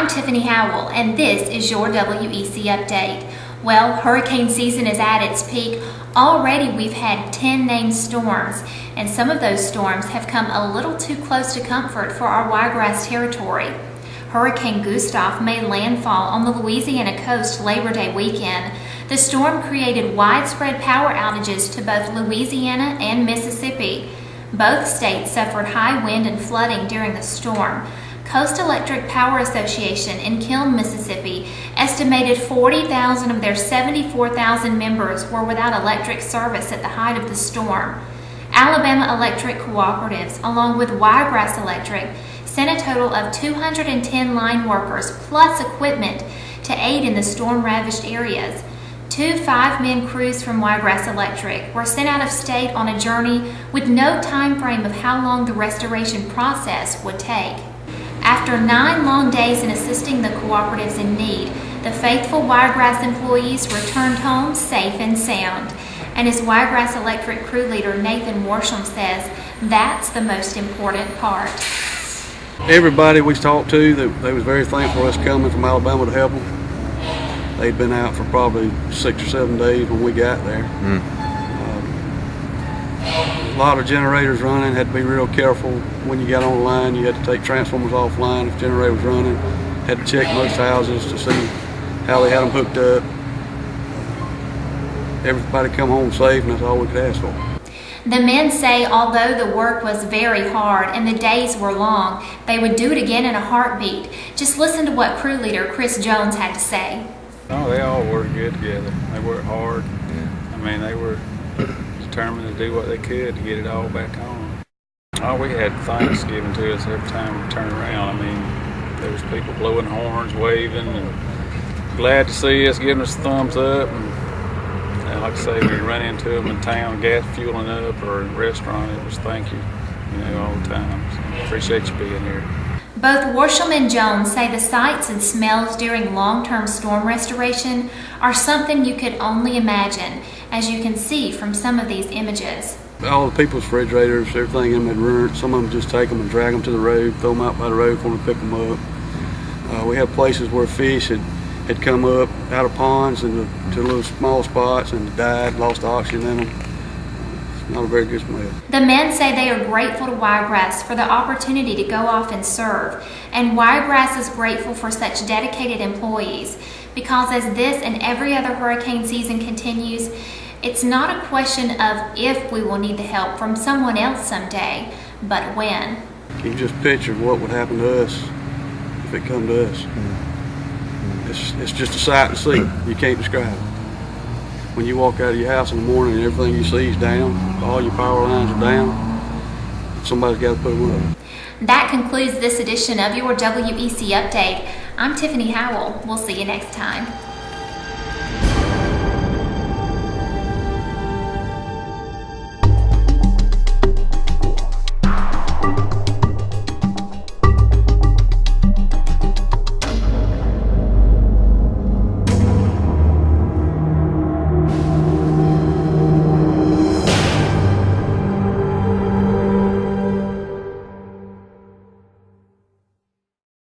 I'm Tiffany Howell, and this is your WEC Update. Well, hurricane season is at its peak. Already we've had 10 named storms, and some of those storms have come a little too close to comfort for our Wiregrass territory. Hurricane Gustav made landfall on the Louisiana coast Labor Day weekend. The storm created widespread power outages to both Louisiana and Mississippi. Both states suffered high wind and flooding during the storm. Coast Electric Power Association in Kiln, Mississippi, estimated 40,000 of their 74,000 members were without electric service at the height of the storm. Alabama Electric Cooperatives, along with Wiregrass Electric, sent a total of 210 line workers plus equipment to aid in the storm-ravaged areas. Two 5-man crews from Wiregrass Electric were sent out of state on a journey with no time frame of how long the restoration process would take. After 9 long days in assisting the cooperatives in need, the faithful Wiregrass employees returned home safe and sound. And as Wiregrass Electric crew leader Nathan Warsham says, that's the most important part. Everybody we talked to, they was very thankful for us coming from Alabama to help them. They'd been out for probably 6 or 7 days when we got there. A lot of generators running, had to be real careful when you got on the line. You had to take transformers offline if the generator was running. Had to check most houses to see how they had them hooked up. Everybody come home safe, and that's all we could ask for. The men say although the work was very hard and the days were long, they would do it again in a heartbeat. Just listen to what crew leader Chris Jones had to say. No, they all worked good together. They worked hard. I mean, they were determined to do what they could to get it all back on. Oh, we had thanks given to us every time we turned around. I mean, there was people blowing horns, waving, and glad to see us, giving us a thumbs up. And like I say, we run into them in town, gas fueling up, or in a restaurant, it was thank you, all the time. So appreciate you being here. Both Warsham and Jones say the sights and smells during long-term storm restoration are something you could only imagine, as you can see from some of these images. All the people's refrigerators, everything in them had ruined. Some of them just take them and drag them to the road, throw them out by the road for them to pick them up. We have places where fish had come up out of ponds and to little small spots and died, lost oxygen in them. Not a very good smell. The men say they are grateful to Wiregrass for the opportunity to go off and serve, and Wiregrass is grateful for such dedicated employees, because as this and every other hurricane season continues, it's not a question of if we will need the help from someone else someday, but when. You can just picture what would happen to us if it come to us. It's just a sight to see. You can't describe it. When you walk out of your house in the morning and everything you see is down, all your power lines are down, somebody's got to put them up. That concludes this edition of your WEC Update. I'm Tiffany Howell. We'll see you next time.